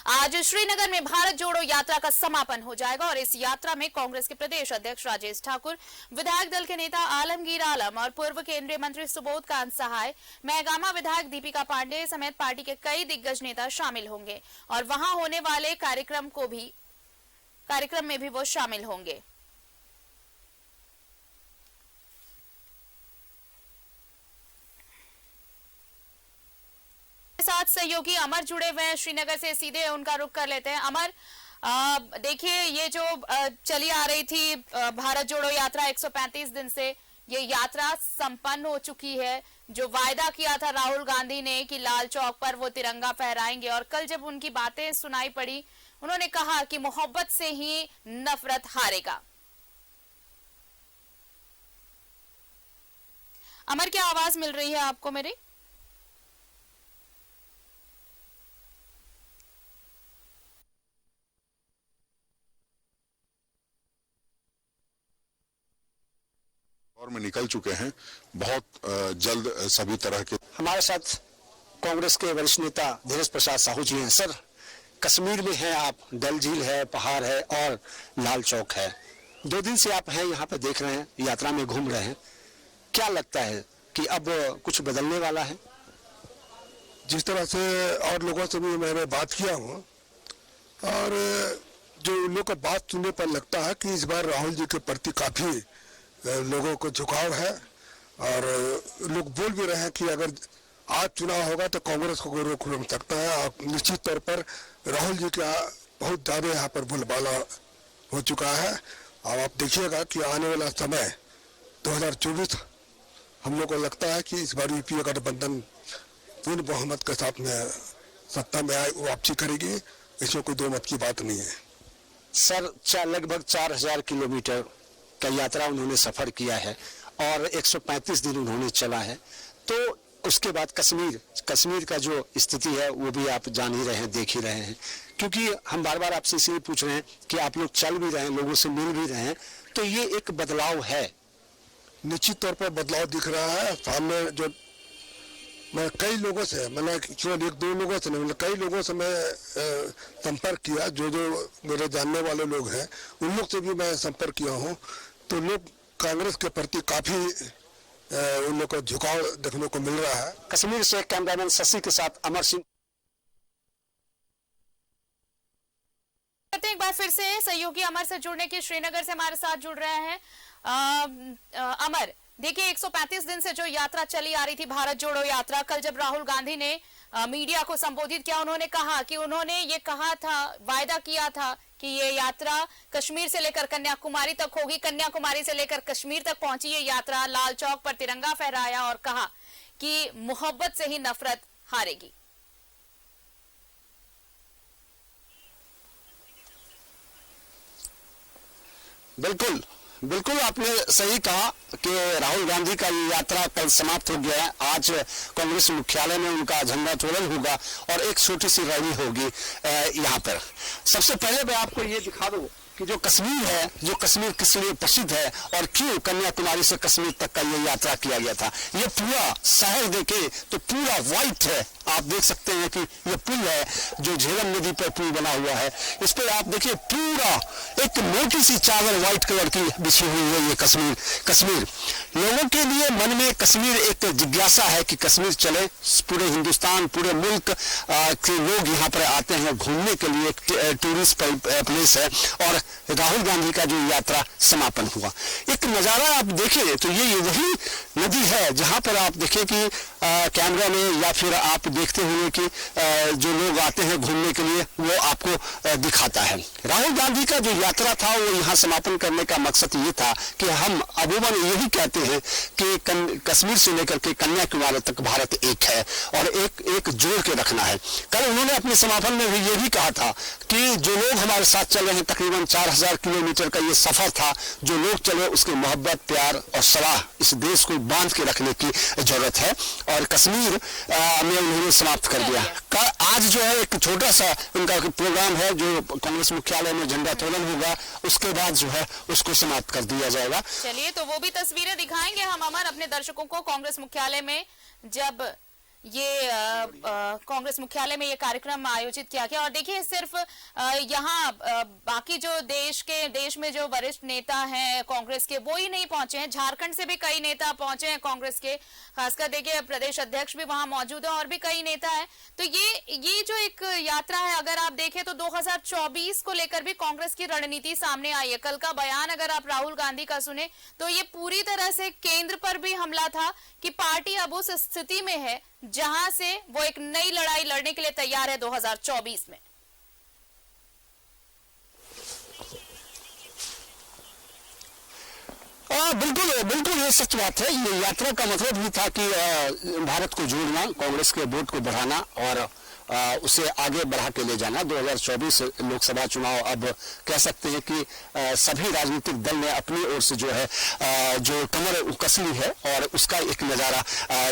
आज श्रीनगर में भारत जोड़ो यात्रा का समापन हो जाएगा और इस यात्रा में कांग्रेस के प्रदेश अध्यक्ष राजेश ठाकुर, विधायक दल के नेता आलमगीर आलम और पूर्व केंद्रीय मंत्री सुबोध कांत सहाय, महगामा विधायक दीपिका पांडेय समेत पार्टी के कई दिग्गज नेता शामिल होंगे और वहां होने वाले कार्यक्रम में भी वो शामिल होंगे। साथ सहयोगी अमर जुड़े हुए हैं श्रीनगर से, सीधे उनका रुख कर लेते हैं। अमर, देखिए ये जो चली आ रही थी भारत जोड़ो यात्रा 135 दिन से, ये यात्रा संपन्न हो चुकी है। जो वायदा किया था राहुल गांधी ने कि लाल चौक पर वो तिरंगा फहराएंगे, और कल जब उनकी बातें सुनाई पड़ी, उन्होंने कहा कि मोहब्बत से ही नफरत हारेगा। अमर, क्या आवाज मिल रही है आपको मेरी? और में निकल चुके हैं। बहुत जल्द सभी तरह के। हमारे साथ कांग्रेस के वरिष्ठ नेता धीरज प्रसाद साहू जी हैं। सर, कश्मीर में हैं आप, डल झील है, पहाड़ है और लाल चौक है। 2 दिन से आप हैं यहाँ पे, देख रहे हैं, यात्रा में घूम रहे हैं। क्या लगता है कि अब कुछ बदलने वाला है? जिस तरह से और लोगों से भी मैंने बात किया हूँ, और जो लोगों का बात सुनने पर लगता है कि इस बार राहुल जी के प्रति काफी लोगों को झुकाव है, और लोग बोल भी रहे हैं कि अगर आज चुनाव होगा तो कांग्रेस को रोक सकता है। और निश्चित तौर पर राहुल जी का बहुत ज्यादा यहाँ पर बोलबाला हो चुका है। और आप देखिएगा कि आने वाला समय 2024 हम लोग को लगता है कि इस बार यूपीए गठबंधन पूर्ण बहुमत के साथ में सत्ता में आए, वापसी करेगी। इसमें कोई दो मत की बात नहीं है। सर, लगभग 4000 किलोमीटर का यात्रा उन्होंने सफर किया है और 135 दिन उन्होंने चला है। तो उसके बाद कश्मीर का जो स्थिति है वो भी आप जान ही रहे हैं, देख ही रहे हैं। क्योंकि हम बार बार आपसे इसलिए पूछ रहे हैं कि आप लोग चल भी रहे हैं, लोगों से मिल भी रहे हैं, तो ये एक बदलाव है। निश्चित तौर पर बदलाव दिख रहा है। सामने जो मैं कई लोगों से, मैंने केवल 1-2 लोगों से नहीं, मतलब कई लोगों से मैं संपर्क किया, जो मेरे जानने वाले लोग हैं, उन लोग से भी मैं संपर्क किया हूँ। तो लोग कांग्रेस के प्रति काफी उन लोग को झुकाव देखने को मिल रहा है। कश्मीर से कैमरामैन शशि के साथ अमर सिंह। एक बार फिर से सहयोगी अमर से जुड़ने की, श्रीनगर से हमारे साथ जुड़ रहे हैं। अमर, देखिए 135 दिन से जो यात्रा चली आ रही थी भारत जोड़ो यात्रा, कल जब राहुल गांधी ने मीडिया को संबोधित किया, उन्होंने कहा कि उन्होंने ये कहा था, वायदा किया था कि ये यात्रा कश्मीर से लेकर कन्याकुमारी तक होगी, कन्याकुमारी से लेकर कश्मीर तक पहुंची ये यात्रा, लाल चौक पर तिरंगा फहराया और कहा कि मोहब्बत से ही नफरत हारेगी। बिल्कुल आपने सही कहा कि राहुल गांधी का ये यात्रा कल समाप्त हो गया है। आज कांग्रेस मुख्यालय में उनका झंडा तोलन होगा और एक छोटी सी रैली होगी यहाँ पर। सबसे पहले मैं आपको ये दिखा दूं कि जो कश्मीर है, जो कश्मीर किस लिए प्रसिद्ध है और क्यों कन्याकुमारी से कश्मीर तक का ये यात्रा किया गया था। ये पूरा शहर देखे तो पूरा व्हाइट है। आप देख सकते हैं कि ये पुल है जो झेलम नदी पर पुल बना हुआ है। इस पर आप देखिए पूरा एक मोटी सी चादर व्हाइट कलर की बिछी हुई है। ये कश्मीर लोगों के लिए मन में कश्मीर एक जिज्ञासा है कि कश्मीर चले। पूरे हिंदुस्तान, पूरे मुल्क के लोग यहाँ पर आते हैं घूमने के लिए, एक टूरिस्ट प्लेस है। और राहुल गांधी का जो यात्रा समापन हुआ, एक नजारा आप देखें तो ये वही नदी है जहां पर आप देखें कि कैमरा में या फिर आप देखते होंगे कि जो लोग आते हैं घूमने के लिए वो आपको दिखाता है। राहुल गांधी का जो यात्रा था वो यहाँ समापन करने का मकसद ये था कि हम अमूमन यही कहते हैं कि कश्मीर से लेकर के कन्याकुमारी तक भारत एक है और एक जोड़ के रखना है। कल उन्होंने अपने समापन में भी ये भी कहा था कि जो लोग हमारे साथ चल रहे हैं, तकरीबन 4000 किलोमीटर का ये सफर था, जो लोग चले उसके मोहब्बत, प्यार और सलाह इस देश को बांध के रखने की जरूरत है। और कश्मीर में उन्होंने समाप्त कर दिया। आज जो है एक छोटा सा उनका प्रोग्राम है जो कांग्रेस मुख्यालय में झंडा तोलन होगा, उसके बाद जो है उसको समाप्त कर दिया जाएगा। चलिए, तो वो भी तस्वीरें दिखाएंगे हम अमर अपने दर्शकों को कांग्रेस मुख्यालय में, जब ये कांग्रेस मुख्यालय में ये कार्यक्रम आयोजित किया गया। और देखिए सिर्फ यहाँ बाकी जो देश में जो वरिष्ठ नेता हैं कांग्रेस के वो ही नहीं पहुंचे हैं, झारखंड से भी कई नेता पहुंचे हैं कांग्रेस के, खासकर देखिए प्रदेश अध्यक्ष भी वहां मौजूद है और भी कई नेता हैं। तो ये जो एक यात्रा है, अगर आप देखें तो 2024 को लेकर भी कांग्रेस की रणनीति सामने आई है। कल का बयान अगर आप राहुल गांधी का सुने तो ये पूरी तरह से केंद्र पर भी हमला था कि पार्टी अब उस स्थिति में है जहां से वो एक नई लड़ाई लड़ने के लिए तैयार है 2024 में। बिल्कुल बिल्कुल ये सच बात है। ये यात्रा का मतलब भी था कि भारत को जोड़ना, कांग्रेस के वोट को बढ़ाना और उसे आगे बढ़ा के ले जाना। 2024 लोकसभा चुनाव अब कह सकते हैं कि सभी राजनीतिक दल ने अपनी ओर से जो है जो कमर कस ली है और उसका एक नजारा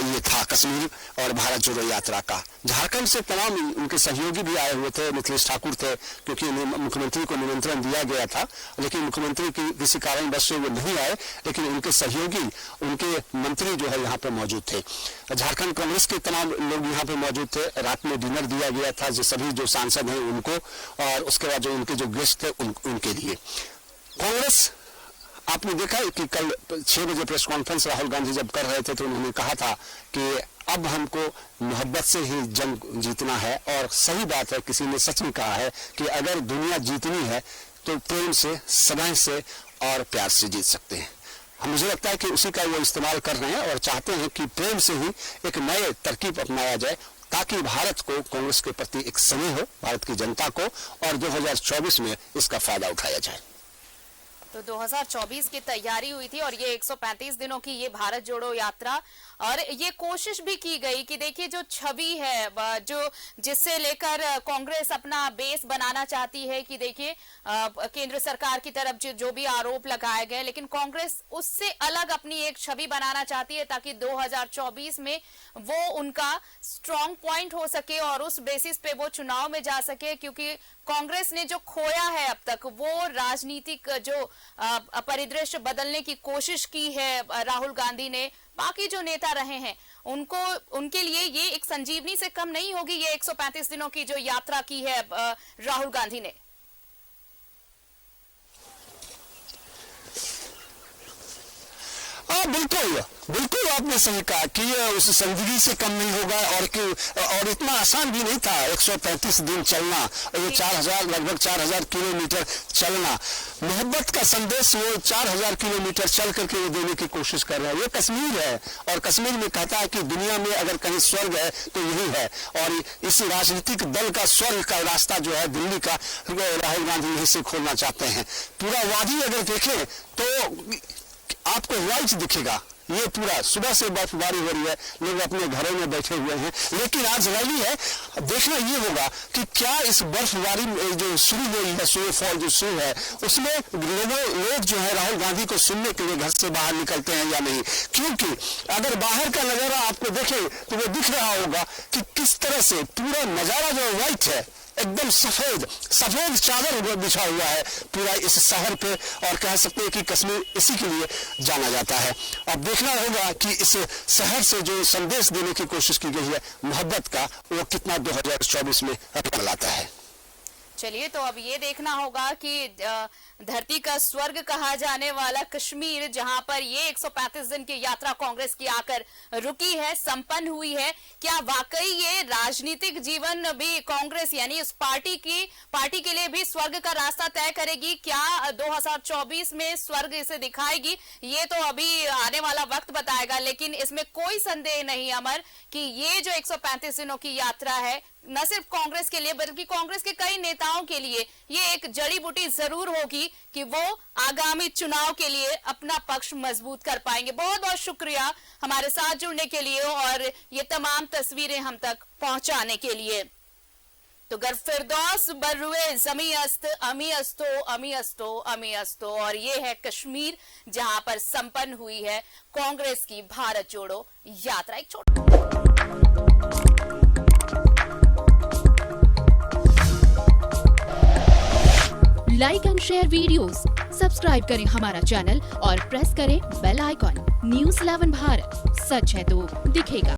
ये था कश्मीर और भारत जोड़ो यात्रा का। झारखंड से तमाम उनके सहयोगी भी आए हुए थे, मिथिलेश ठाकुर थे, क्योंकि मुख्यमंत्री को निमंत्रण दिया गया था, लेकिन मुख्यमंत्री की किसी कारणवश से वो नहीं आए, लेकिन उनके सहयोगी, उनके मंत्री जो है यहाँ पे मौजूद थे। झारखंड कांग्रेस के तमाम लोग यहाँ पे मौजूद थे। रात में डिनर दिया गया था जो सभी जो सांसद हैं उनको, और उसके बाद जो उनके जो गेस्ट थे उनके लिए। कांग्रेस आपने देखा कि कल 6 बजे प्रेस कॉन्फ्रेंस राहुल गांधी जब कर रहे थे तो उन्होंने कहा था कि अब हमको मोहब्बत से ही जंग जीतना है। और सही बात है, किसी ने सच में कहा है कि अगर दुनिया जीतनी है तो प्रेम से, समय से और प्यार से जीत सकते हैं। मुझे लगता है कि उसी का वो इस्तेमाल कर रहे हैं और चाहते हैं कि प्रेम से ही एक नए तरकीब अपनाया जाए ताकि भारत को कांग्रेस के प्रति एक स्नेह हो, भारत की जनता को, और 2024 में इसका फायदा उठाया जाए। तो 2024 की तैयारी हुई थी और ये 135 दिनों की ये भारत जोड़ो यात्रा, और ये कोशिश भी की गई कि देखिए जो छवि है जो जिससे लेकर कांग्रेस अपना बेस बनाना चाहती है कि देखिए केंद्र सरकार की तरफ जो भी आरोप लगाए गए, लेकिन कांग्रेस उससे अलग अपनी एक छवि बनाना चाहती है ताकि 2024 में वो उनका स्ट्रॉन्ग पॉइंट हो सके और उस बेसिस पे वो चुनाव में जा सके। क्योंकि कांग्रेस ने जो खोया है अब तक, वो राजनीतिक जो परिदृश्य बदलने की कोशिश की है राहुल गांधी ने, बाकी जो नेता रहे हैं उनके लिए ये एक संजीवनी से कम नहीं होगी ये 135 दिनों की जो यात्रा की है राहुल गांधी ने। बिल्कुल बिल्कुल आपने सही कहा कि उस संजीवनी से कम नहीं होगा और इतना आसान भी नहीं था 135 दिन चलना, ये 4000 लगभग 4000 किलोमीटर चलना। मोहब्बत का संदेश वो 4000 किलोमीटर चल करके वो देने की कोशिश कर रहे हैं। ये कश्मीर है और कश्मीर में कहता है कि दुनिया में अगर कहीं स्वर्ग है तो यही है, और इस राजनीतिक दल का स्वर्ग का रास्ता जो है दिल्ली का, राहुल गांधी यहीं से खोलना चाहते हैं। पूरा वादी अगर देखें तो आपको व्हाइट दिखेगा, ये पूरा सुबह से बर्फबारी हो रही है, लोग अपने घरों में बैठे हुए हैं, लेकिन आज रैली है। देखना ये होगा कि क्या इस बर्फबारी जो शुरू हुई है, स्नोफॉल जो शुरू है, उसमें लोग जो है राहुल गांधी को सुनने के लिए घर से बाहर निकलते हैं या नहीं। क्योंकि अगर बाहर का नजारा आपको देखे तो वो दिख रहा होगा कि किस तरह से पूरा नजारा जो व्हाइट है, एकदम सफेद चादर बिछा हुआ है पूरा इस शहर पे, और कह सकते हैं कि कश्मीर इसी के लिए जाना जाता है। अब देखना होगा कि इस शहर से जो संदेश देने की कोशिश की गई है मोहब्बत का, वो कितना 2024 में लाता है। चलिए, तो अब ये देखना होगा कि धरती का स्वर्ग कहा जाने वाला कश्मीर, जहां पर ये 135 दिन की यात्रा कांग्रेस की आकर रुकी है, संपन्न हुई है, क्या वाकई ये राजनीतिक जीवन भी कांग्रेस यानी उस पार्टी के लिए भी स्वर्ग का रास्ता तय करेगी? क्या 2024 में स्वर्ग इसे दिखाएगी? ये तो अभी आने वाला वक्त बताएगा, लेकिन इसमें कोई संदेह नहीं अमर कि ये जो 135 दिनों की यात्रा है न सिर्फ कांग्रेस के लिए बल्कि कांग्रेस के कई नेताओं के लिए ये एक जड़ी बूटी जरूर होगी कि वो आगामी चुनाव के लिए अपना पक्ष मजबूत कर पाएंगे। बहुत बहुत शुक्रिया हमारे साथ जुड़ने के लिए और ये तमाम तस्वीरें हम तक पहुंचाने के लिए। तो गर फिरदौस बर्रुए जमी अस्त अमी अस्तो अमी अस्तो अमी अस्तो, और ये है कश्मीर जहां पर संपन्न हुई है कांग्रेस की भारत जोड़ो यात्रा। एक like and share videos, subscribe करें हमारा चैनल और प्रेस करें बेल आइकॉन। न्यूज़ 11 भारत, सच है तो दिखेगा।